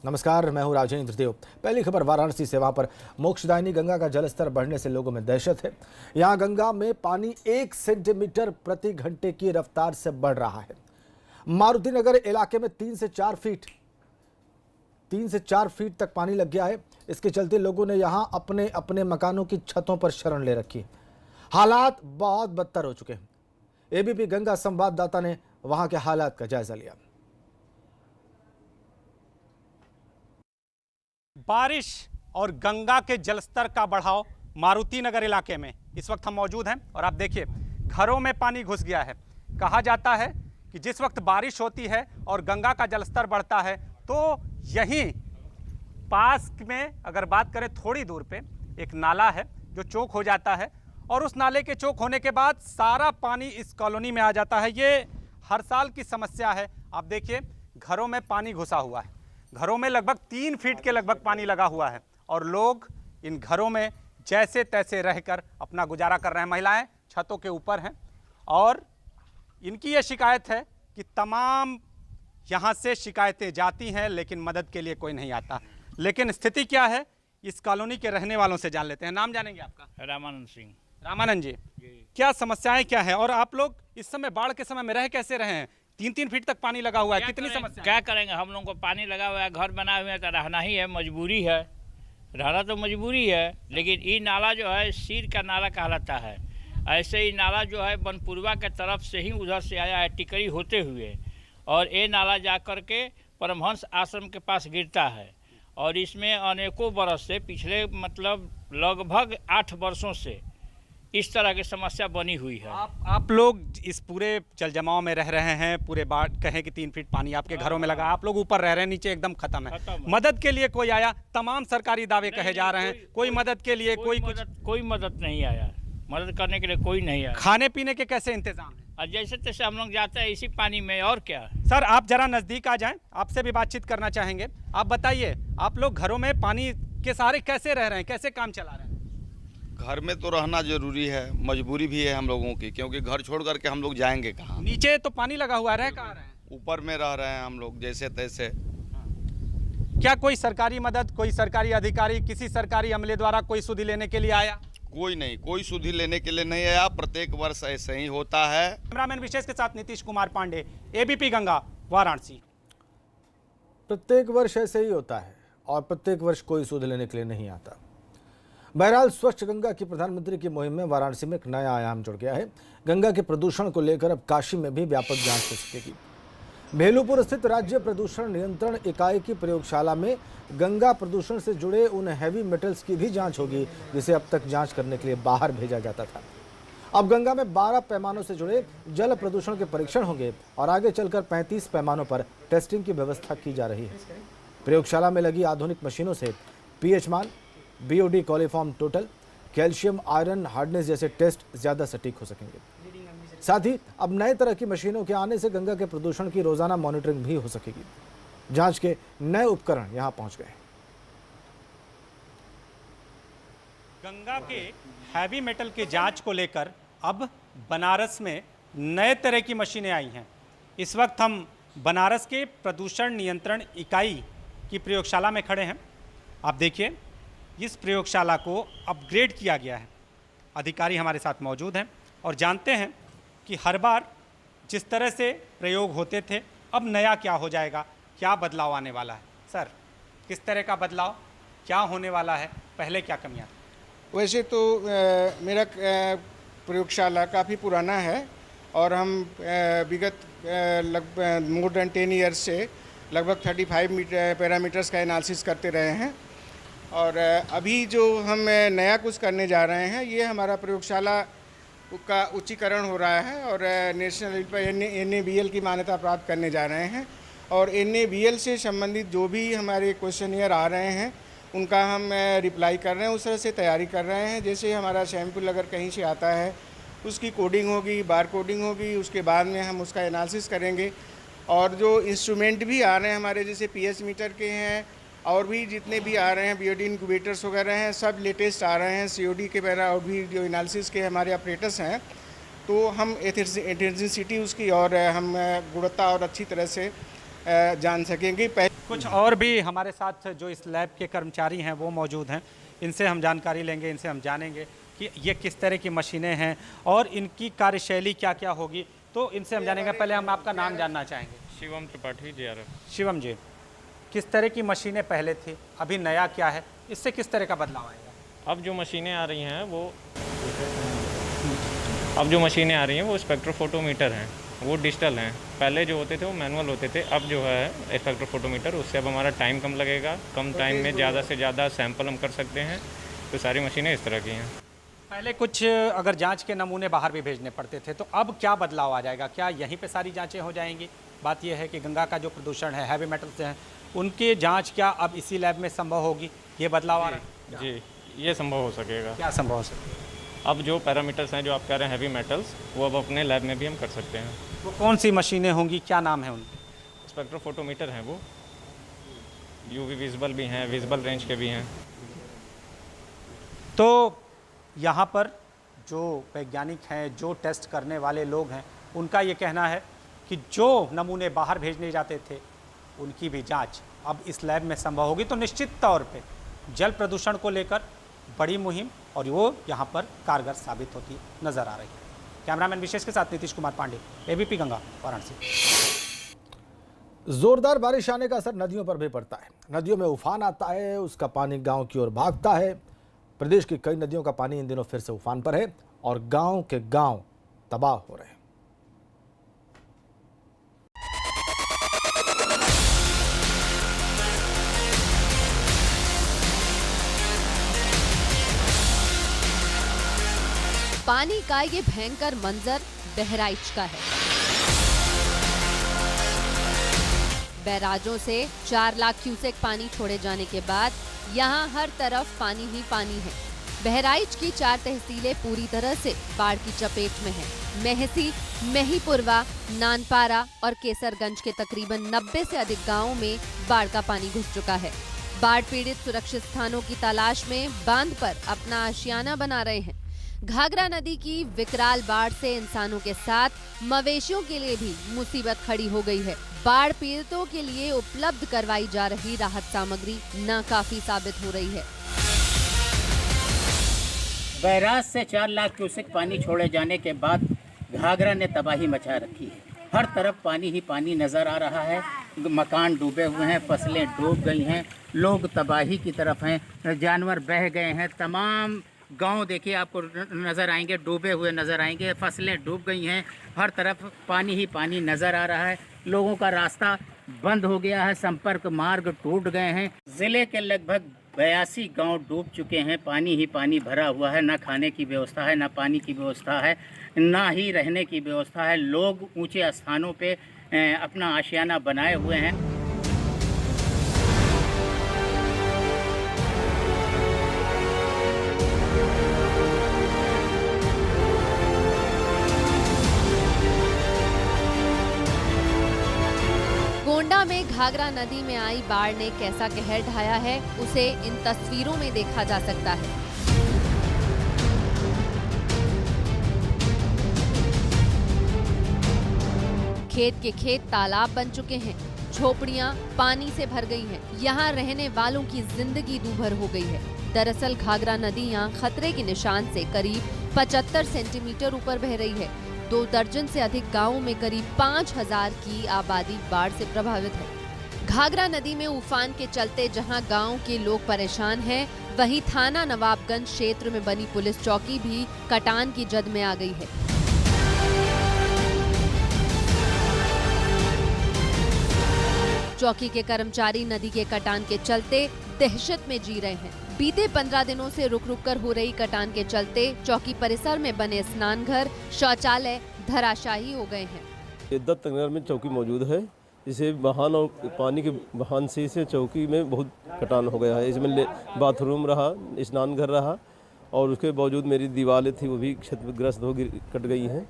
नमस्कार, मैं हूं राजेंद्र देव। पहली खबर वाराणसी से। वहां पर मोक्षदायिनी गंगा का जलस्तर बढ़ने से लोगों में दहशत है। यहां गंगा में पानी 1 सेंटीमीटर प्रति घंटे की रफ्तार से बढ़ रहा है। मारुति नगर इलाके में 3 से 4 फीट तक पानी लग गया है। इसके चलते लोगों ने यहां अपने अपने मकानों की छतों पर शरण ले रखी है। हालात बहुत बदतर हो चुके हैं। एबीपी गंगा संवाददाता ने वहां के हालात का जायजा लिया। बारिश और गंगा के जलस्तर का बढ़ाव मारुति नगर इलाके में इस वक्त हम मौजूद हैं और आप देखिए घरों में पानी घुस गया है। कहा जाता है कि जिस वक्त बारिश होती है और गंगा का जलस्तर बढ़ता है तो यहीं पास में अगर बात करें थोड़ी दूर पे एक नाला है जो चौक हो जाता है और उस नाले के चौक होने के बाद सारा पानी इस कॉलोनी में आ जाता है। ये हर साल की समस्या है। आप देखिए घरों में पानी घुसा हुआ है। घरों में लगभग 3 फीट के लगभग पानी लगा हुआ है और लोग इन घरों में जैसे तैसे रहकर अपना गुजारा कर रहे हैं। महिलाएं छतों के ऊपर हैं और इनकी ये शिकायत है कि तमाम यहाँ से शिकायतें जाती हैं लेकिन मदद के लिए कोई नहीं आता। लेकिन स्थिति क्या है इस कॉलोनी के रहने वालों से जान लेते हैं। नाम जानेंगे आपका? रामानंद सिंह। रामानंद जी, क्या समस्याएं क्या है और आप लोग इस समय बाढ़ के समय में रह कैसे रहे हैं? 3-3 फीट तक पानी लगा हुआ है। कितनी समस्या? क्या करेंगे, हम लोगों को पानी लगा हुआ है, घर बनाए हुए हैं तो रहना ही है, मजबूरी है। रहना तो मजबूरी है लेकिन ये नाला जो है सीर का नाला कहलाता है। ऐसे ही नाला जो है बनपुरवा के तरफ से ही उधर से आया है टिकरी होते हुए और ये नाला जा कर के परमहंस आश्रम के पास गिरता है और इसमें अनेकों बरस से पिछले मतलब लगभग 8 वर्षों से इस तरह की समस्या बनी हुई है। आप लोग इस पूरे जलजमाव में रह रहे हैं। पूरे बाढ़ कहें कि 3 फीट पानी आपके घरों में लगा। आप लोग ऊपर रह रहे हैं, नीचे एकदम खत्म है। मदद के लिए कोई आया? तमाम सरकारी दावे कहे जा रहे हैं, कोई मदद के लिए कोई मदद नहीं आया। मदद करने के लिए कोई नहीं आया। खाने पीने के कैसे इंतजाम है? और जैसे तैसे हम लोग जाते हैं इसी पानी में और क्या। सर आप जरा नजदीक आ जाएं, आपसे भी बातचीत करना चाहेंगे। आप बताइए आप लोग घरों में पानी के सहारे कैसे रह रहे हैं, कैसे काम चला रहे हैं? घर में तो रहना जरूरी है, मजबूरी भी है हम लोगों की, क्योंकि घर छोड़ करके हम लोग जाएंगे कहाँ? नीचे तो पानी लगा हुआ है, रह कहाँ रहे हैं? ऊपर में रह रहे हैं हम लोग जैसे तैसे। क्या कोई सरकारी मदद, कोई सरकारी अधिकारी, किसी सरकारी अमले द्वारा कोई सुधि लेने के लिए आया? कोई नहीं, कोई सुधि लेने के लिए नहीं आया। प्रत्येक वर्ष ऐसे ही होता है। कैमरामैन विशेष के साथ नीतीश कुमार पांडे, एबीपी गंगा, वाराणसी। प्रत्येक वर्ष ऐसे ही होता है और प्रत्येक वर्ष कोई सुध लेने के लिए नहीं आता। बहरहाल स्वच्छ गंगा की प्रधानमंत्री की मुहिम में वाराणसी में एक नया आयाम जुड़ गया है। गंगा के प्रदूषण को लेकर अब काशी में भी व्यापक जांच हो सकेगी। भेलूपुर स्थित राज्य प्रदूषण नियंत्रण इकाई की प्रयोगशाला में गंगा प्रदूषण से जुड़े उन हैवी मेटल्स की भी जांच होगी जिसे अब तक जांच करने के लिए बाहर भेजा जाता था। अब गंगा में 12 पैमानों से जुड़े जल प्रदूषण के परीक्षण होंगे और आगे चलकर 35 पैमानों पर टेस्टिंग की व्यवस्था की जा रही है। प्रयोगशाला में लगी आधुनिक मशीनों से पीएच मान, BOD coliform total, calcium iron hardness जैसे टेस्ट ज्यादा सटीक हो सकेंगे। साथ ही अब नए तरह की मशीनों के आने से गंगा के प्रदूषण की रोजाना मॉनिटरिंग भी हो सकेगी। जांच के नए उपकरण यहां पहुंच गए। गंगा के हैवी मेटल के जांच को लेकर अब बनारस में नए तरह की मशीनें आई हैं। इस वक्त हम बनारस के प्रदूषण नियंत्रण इकाई की प्रयोगशाला में खड़े हैं। आप देखिए इस प्रयोगशाला को अपग्रेड किया गया है। अधिकारी हमारे साथ मौजूद हैं और जानते हैं कि हर बार जिस तरह से प्रयोग होते थे अब नया क्या हो जाएगा, क्या बदलाव आने वाला है। सर किस तरह का बदलाव, क्या होने वाला है, पहले क्या कमियां थी? वैसे तो मेरा प्रयोगशाला काफ़ी पुराना है और हम विगत लगभग मोर देन 10 ईयर्स से लगभग 35 पैरामीटर्स का एनालिसिस करते रहे हैं। और अभी जो हम नया कुछ करने जा रहे हैं ये हमारा प्रयोगशाला का उच्चीकरण हो रहा है और नेशनल लेवल पर NABL की मान्यता प्राप्त करने जा रहे हैं और NABL से संबंधित जो भी हमारे क्वेश्चनियर आ रहे हैं उनका हम रिप्लाई कर रहे हैं, उस तरह से तैयारी कर रहे हैं। जैसे हमारा सैंपल अगर कहीं से आता है उसकी कोडिंग होगी, बार कोडिंग होगी, उसके बाद में हम उसका एनालिसिस करेंगे। और जो इंस्ट्रूमेंट भी आ रहे हैं हमारे जैसे पीएच मीटर के हैं और भी जितने भी आ रहे हैं बीओडी इंक्यूबेटर्स वगैरह हैं, सब लेटेस्ट आ रहे हैं। सीओडी के वगैरह और भी जो एनालिसिस के हमारे ऑपरेटर्स हैं तो हम एथेंसिटी उसकी और हम गुणवत्ता और अच्छी तरह से जान सकेंगे। कुछ और भी हमारे साथ जो इस लैब के कर्मचारी हैं वो मौजूद हैं, इनसे हम जानकारी लेंगे, इनसे हम जानेंगे कि ये किस तरह की मशीनें हैं और इनकी कार्यशैली क्या क्या होगी, तो इनसे हम जानेंगे। पहले हम आपका नाम जानना चाहेंगे। शिवम त्रिपाठी JRF। शिवम जी, किस तरह की मशीनें पहले थी, अभी नया क्या है, इससे किस तरह का बदलाव आएगा? अब जो मशीनें आ रही हैं वो स्पेक्ट्रोफोटोमीटर हैं, वो डिजिटल हैं। पहले जो होते थे वो मैनुअल होते थे, अब जो है स्पेक्ट्रोफोटोमीटर, उससे अब हमारा टाइम कम लगेगा, कम टाइम में ज़्यादा से ज़्यादा सैंपल हम कर सकते हैं। तो सारी मशीनें इस तरह की हैं। पहले कुछ अगर जांच के नमूने बाहर भी भेजने पड़ते थे, तो अब क्या बदलाव आ जाएगा? क्या यहीं पे सारी जांचें हो जाएंगी? बात यह है कि गंगा का जो प्रदूषण है, हैवी मेटल्स हैं, उनकी जांच क्या अब इसी लैब में संभव होगी? ये बदलाव आ रहा है? जी, ये संभव हो सकेगा। क्या संभव हो सकेगा? अब जो पैरामीटर्स हैं जो आप कह रहे हैं हैवी मेटल्स, वो अब अपने लैब में भी हम कर सकते हैं। वो कौन सी मशीनें होंगी, क्या नाम है उनके? स्पेक्ट्रोफोटोमीटर हैं वो, UV विजिबल भी हैं, विजिबल रेंज के भी हैं। तो यहाँ पर जो वैज्ञानिक हैं, जो टेस्ट करने वाले लोग हैं, उनका ये कहना है कि जो नमूने बाहर भेजने जाते थे उनकी भी जांच अब इस लैब में संभव होगी। तो निश्चित तौर पे जल प्रदूषण को लेकर बड़ी मुहिम और वो यहाँ पर कारगर साबित होती नजर आ रही है। कैमरामैन विशेष के साथ नीतीश कुमार पांडे, ABP गंगा, वाराणसी। जोरदार बारिश आने का असर नदियों पर भी पड़ता है। नदियों में उफान आता है, उसका पानी गांव की ओर भागता है। प्रदेश की कई नदियों का पानी इन दिनों फिर से उफान पर है और गांव के गांव तबाह हो रहे हैं। पानी का ये भयंकर मंजर बहराइच का है। बैराजों से 4 लाख क्यूसेक पानी छोड़े जाने के बाद यहाँ हर तरफ पानी ही पानी है। बहराइच की 4 तहसीलें पूरी तरह से बाढ़ की चपेट में हैं। मेहसी, मेहीपुरवा, नानपारा और केसरगंज के तकरीबन 90 से अधिक गांवों में बाढ़ का पानी घुस चुका है। बाढ़ पीड़ित सुरक्षित स्थानों की तलाश में बांध पर अपना आशियाना बना रहे हैं। घाघरा नदी की विकराल बाढ़ से इंसानों के साथ मवेशियों के लिए भी मुसीबत खड़ी हो गई है। बाढ़ पीड़ितों के लिए उपलब्ध करवाई जा रही राहत सामग्री नाकाफी साबित हो रही है। बैराज से 4 लाख क्यूसेक पानी छोड़े जाने के बाद घाघरा ने तबाही मचा रखी है। हर तरफ पानी ही पानी नजर आ रहा है। मकान डूबे हुए हैं, फसलें डूब गई हैं, लोग तबाही की तरफ हैं, जानवर बह गए हैं। तमाम गांव देखिए आपको नज़र आएंगे, डूबे हुए नज़र आएंगे, फसलें डूब गई हैं। हर तरफ पानी ही पानी नज़र आ रहा है। लोगों का रास्ता बंद हो गया है, संपर्क मार्ग टूट गए हैं। ज़िले के लगभग 82 गांव डूब चुके हैं। पानी ही पानी भरा हुआ है। ना खाने की व्यवस्था है, ना पानी की व्यवस्था है, ना ही रहने की व्यवस्था है। लोग ऊंचे स्थानों पे अपना आशियाना बनाए हुए हैं। गोंडा में घाघरा नदी में आई बाढ़ ने कैसा कहर ढाया है, उसे इन तस्वीरों में देखा जा सकता है। खेत के खेत तालाब बन चुके हैं, झोपड़ियां पानी से भर गई हैं। यहाँ रहने वालों की जिंदगी दूभर हो गई है। दरअसल घाघरा नदी यहाँ खतरे के निशान से करीब 75 सेंटीमीटर ऊपर बह रही है। 2 दर्जन से अधिक गांवों में करीब 5000 की आबादी बाढ़ से प्रभावित है। घाघरा नदी में उफान के चलते जहां गांव के लोग परेशान हैं, वहीं थाना नवाबगंज क्षेत्र में बनी पुलिस चौकी भी कटान की जद में आ गई है। चौकी के कर्मचारी नदी के कटान के चलते दहशत में जी रहे हैं। बीते 15 दिनों से रुक रुक कर हो रही कटान के चलते चौकी परिसर में बने स्नान घर, शौचालय धराशायी हो गए हैं। दत्तनगर में चौकी मौजूद है। इसे बहान और पानी के बहान से इसे चौकी में बहुत कटान हो गया है। इसमें बाथरूम रहा, स्नान घर रहा और उसके बावजूद मेरी दीवारें थी वो भी क्षतिग्रस्त हो कट गई हैं।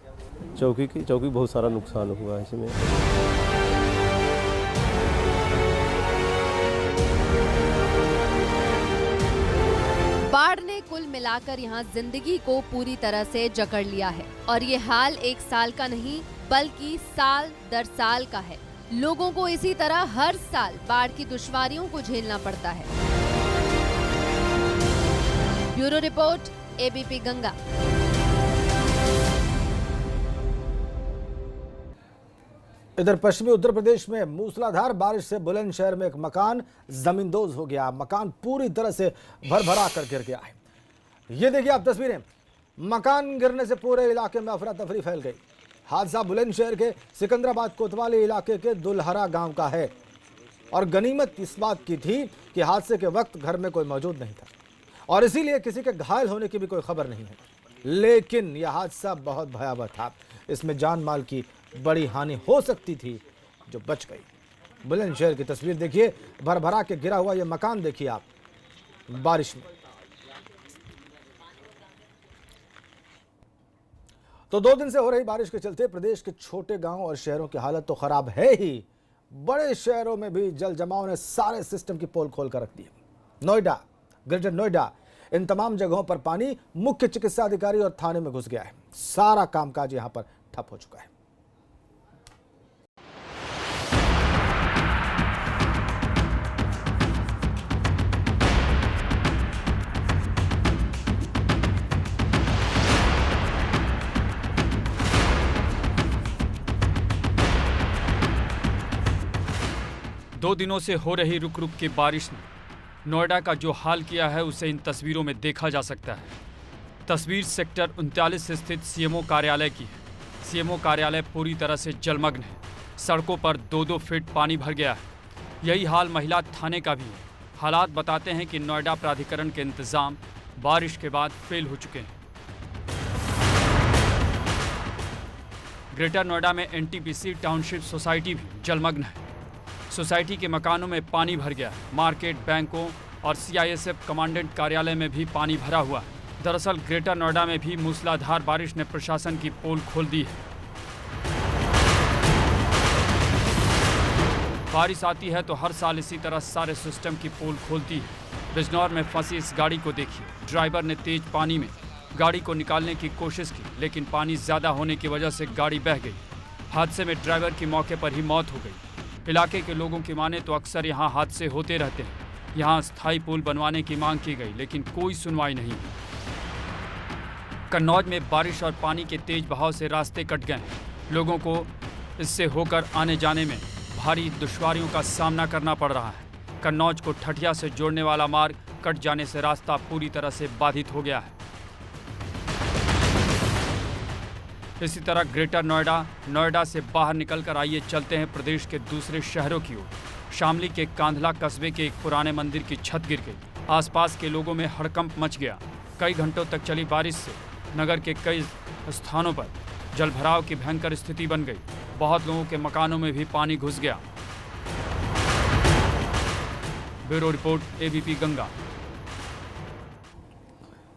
चौकी बहुत सारा नुकसान हुआ है इसमें। बाढ़ ने कुल मिलाकर यहाँ जिंदगी को पूरी तरह से जकड़ लिया है और ये हाल 1 साल का नहीं बल्कि साल दर साल का है। लोगों को इसी तरह हर साल बाढ़ की दुश्वारियों को झेलना पड़ता है। Bureau report, ABP Ganga. इधर पश्चिमी उत्तर प्रदेश में मूसलाधार बारिश से बुलंदशहर में एक मकान जमींदोज हो गया। मकान पूरी तरह से भरभरा कर गिर गया है। ये देखिए आप तस्वीरें, मकान गिरने से पूरे इलाके में अफरा तफरी फैल गई। हादसा बुलंदशहर के सिकंदराबाद कोतवाली इलाके के दुल्हरा गांव का है और गनीमत इस बात की थी कि हादसे के वक्त घर में कोई मौजूद नहीं था और इसीलिए किसी के घायल होने की भी कोई खबर नहीं है। लेकिन यह हादसा बहुत भयावह था। इसमें जान माल की बड़ी हानि हो सकती थी जो बच गई। बुलंदशहर की तस्वीर देखिए, भरभरा के गिरा हुआ यह मकान देखिए आप बारिश में। तो 2 दिन से हो रही बारिश के चलते प्रदेश के छोटे गांव और शहरों की हालत तो खराब है ही, बड़े शहरों में भी जल जमाव ने सारे सिस्टम की पोल खोल कर रख दी। नोएडा, ग्रेटर नोएडा, इन तमाम जगहों पर पानी मुख्य चिकित्सा अधिकारी और थाने में घुस गया है। सारा कामकाज यहां पर ठप हो चुका है। दो दिनों से हो रही रुक रुक की बारिश ने नोएडा का जो हाल किया है उसे इन तस्वीरों में देखा जा सकता है। तस्वीर सेक्टर 39 स्थित सीएमओ कार्यालय की है। सीएमओ कार्यालय पूरी तरह से जलमग्न है। सड़कों पर 2-2 फीट पानी भर गया है। यही हाल महिला थाने का भी है। हालात बताते हैं कि नोएडा प्राधिकरण के इंतजाम बारिश के बाद फेल हो चुके हैं। ग्रेटर नोएडा में एनटीपीसी टाउनशिप सोसाइटी भी जलमग्न है। सोसाइटी के मकानों में पानी भर गया है। मार्केट, बैंकों और सीआईएसएफ कमांडेंट कार्यालय में भी पानी भरा हुआ है। दरअसल ग्रेटर नोएडा में भी मूसलाधार बारिश ने प्रशासन की पोल खोल दी है। बारिश आती है तो हर साल इसी तरह सारे सिस्टम की पोल खोलती है। बिजनौर में फंसी इस गाड़ी को देखिए। ड्राइवर ने तेज पानी में गाड़ी को निकालने की कोशिश की, लेकिन पानी ज़्यादा होने की वजह से गाड़ी बह गई। हादसे में ड्राइवर की मौके पर ही मौत हो गई। इलाके के लोगों की माने तो अक्सर यहाँ हादसे होते रहते हैं। यहाँ स्थायी पुल बनवाने की मांग की गई, लेकिन कोई सुनवाई नहीं। कन्नौज में बारिश और पानी के तेज बहाव से रास्ते कट गए हैं। लोगों को इससे होकर आने जाने में भारी दुश्वारियों का सामना करना पड़ रहा है। कन्नौज को ठठिया से जोड़ने वाला मार्ग कट जाने से रास्ता पूरी तरह से बाधित हो गया है। इसी तरह ग्रेटर नोएडा से बाहर निकलकर आइए चलते हैं प्रदेश के दूसरे शहरों की ओर। शामली के कांधला कस्बे के एक पुराने मंदिर की छत गिर गई। आसपास के लोगों में हड़कंप मच गया। कई घंटों तक चली बारिश से नगर के कई स्थानों पर जलभराव की भयंकर स्थिति बन गई। बहुत लोगों के मकानों में भी पानी घुस गया। Bureau report, ABP Ganga.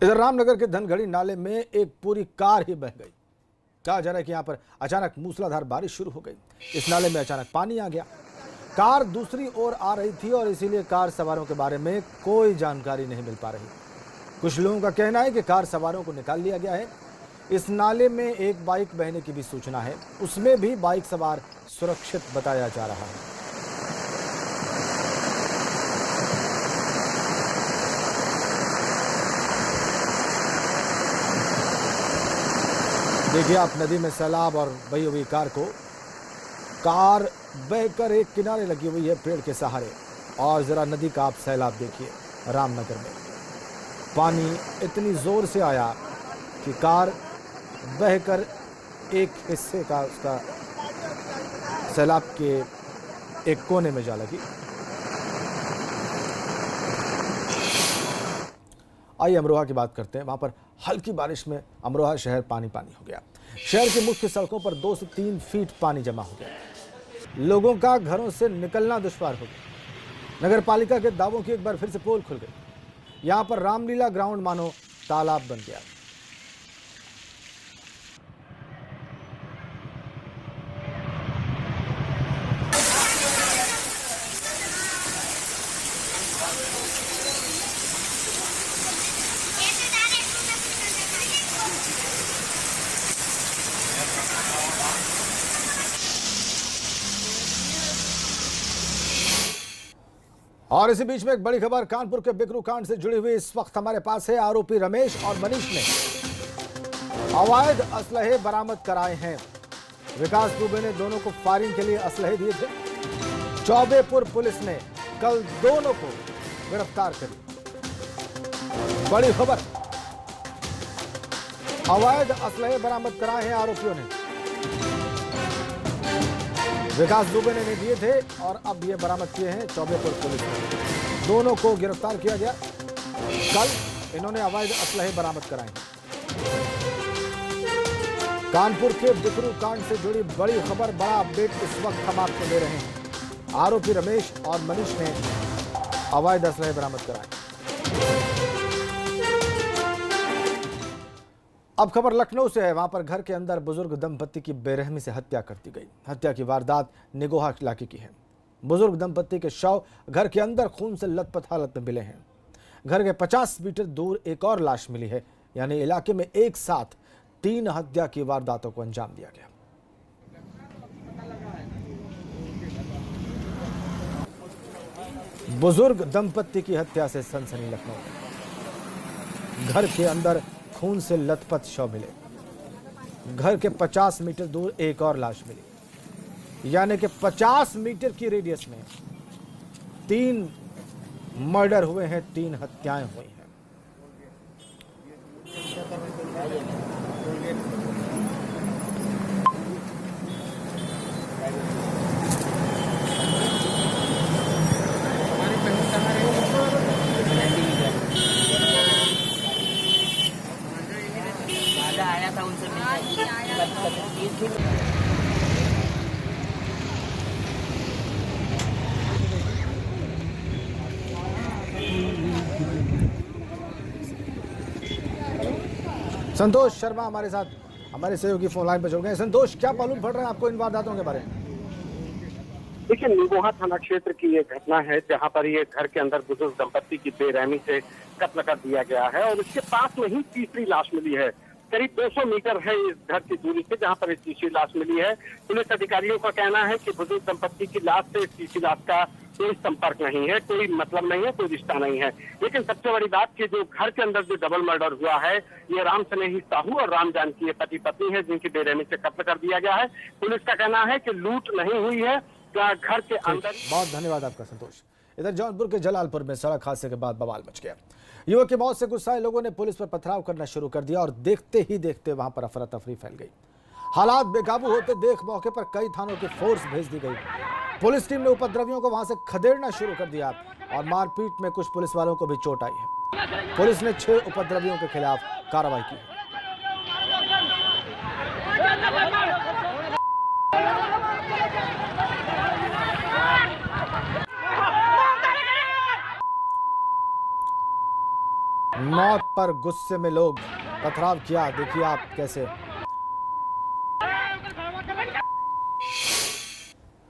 इधर रामनगर के धनगढ़ी नाले में एक पूरी कार ही बह गई। कहा जा रहा है कि यहाँ पर अचानक मूसलाधार बारिश शुरू हो गई। इस नाले में अचानक पानी आ गया। कार दूसरी ओर आ रही थी और इसीलिए कार सवारों के बारे में कोई जानकारी नहीं मिल पा रही। कुछ लोगों का कहना है कि कार सवारों को निकाल लिया गया है। इस नाले में एक बाइक बहने की भी सूचना है, उसमें भी बाइक सवार सुरक्षित बताया जा रहा है। देखिए आप नदी में सैलाब और बही हुई कार को। कार बहकर एक किनारे लगी हुई है पेड़ के सहारे। और जरा नदी का आप सैलाब देखिए। रामनगर में पानी इतनी जोर से आया कि कार बहकर एक हिस्से का उसका सैलाब के एक कोने में जा लगी। आइए अमरोहा की बात करते हैं। वहां पर हल्की बारिश में अमरोहा शहर पानी पानी हो गया। शहर की मुख्य सड़कों पर 2 से 3 फीट पानी जमा हो गया। लोगों का घरों से निकलना दुश्वार हो गया। नगर पालिका के दावों की एक बार फिर से पोल खुल गई। यहां पर रामलीला ग्राउंड मानो तालाब बन गया। और इसी बीच में एक बड़ी खबर कानपुर के बिकरू कांड से जुड़ी हुई इस वक्त हमारे पास है। आरोपी रमेश और मनीष ने अवैध असलहे बरामद कराए हैं। विकास दुबे ने दोनों को फायरिंग के लिए असलहे दिए थे। चौबेपुर पुलिस ने कल दोनों को गिरफ्तार कर लिया। बड़ी खबर, अवैध असलहे बरामद कराए हैं आरोपियों ने। विकास दुबे ने दिए थे और अब ये बरामद किए हैं चौबेपुर पुलिस ने। दोनों को गिरफ्तार किया गया। कल इन्होंने अवैध असलहे बरामद कराए हैं। कानपुर के बिकरू कांड से जुड़ी बड़ी खबर, बड़ा अपडेट इस वक्त हम आपको दे रहे हैं। आरोपी रमेश और मनीष ने अवैध असलहे बरामद कराए। अब खबर लखनऊ से है। वहां पर घर के अंदर बुजुर्ग दंपत्ति की बेरहमी से हत्या कर दी गई। हत्या की वारदात निगोहा इलाके की है। बुजुर्ग दंपत्ति के शव घर के अंदर खून से लथपथ हालत में मिले हैं। घर के 50 मीटर दूर एक और लाश मिली है। यानी इलाके में एक साथ 3 हत्या की वारदातों को अंजाम दिया गया। बुजुर्ग दंपत्ति की हत्या से सनसनी लखनऊ। घर के अंदर खून से लथपथ शव मिले। घर के 50 मीटर दूर एक और लाश मिली। यानी कि 50 मीटर की रेडियस में 3 मर्डर हुए हैं, 3 हत्याएं हुई हैं। संतोष शर्मा हमारे साथ, हमारे सहयोगी फोन लाइन पर जुड़ गए। संतोष, क्या मालूम पड़ रहा है आपको इन वारदातों के बारे में? देखिए, निगोहा थाना क्षेत्र की ये घटना है जहां पर ये घर के अंदर बुजुर्ग दंपत्ति की बेरहमी से कत्ल कर दिया गया है और इसके पास में ही तीसरी लाश मिली है। करीब 200 मीटर है इस घर की दूरी से जहां पर इस तीसरी लाश मिली है। पुलिस अधिकारियों का कहना है कि बुजुर्ग दंपत्ति की लाश से इस तीसरी लाश का कोई संपर्क नहीं है, कोई मतलब नहीं है, कोई रिश्ता नहीं है। लेकिन सबसे बड़ी बात कि जो घर के अंदर जो डबल मर्डर हुआ है, ये राम स्नेही साहू और राम जानकी ये पति पत्नी है जिनकी बेरहमी से कत्ल कर दिया गया है। पुलिस का कहना है कि लूट नहीं हुई है, घर के अंदर। बहुत धन्यवाद आपका संतोष। इधर जौनपुर के जलालपुर में सड़क हादसे के बाद बवाल मच गया। युवक की मौत से गुस्साए लोगों ने पुलिस पर पथराव करना शुरू कर दिया और देखते ही देखते वहां पर अफरा तफरी फैल गई। हालात बेकाबू होते देख मौके पर कई थानों की फोर्स भेज दी गई। पुलिस टीम ने उपद्रवियों को वहां से खदेड़ना शुरू कर दिया और मारपीट में कुछ पुलिस वालों को भी चोट आई है। पुलिस ने 6 उपद्रवियों के खिलाफ कार्रवाई की है। मौत पर गुस्से में लोग पथराव किया। देखिए आप कैसे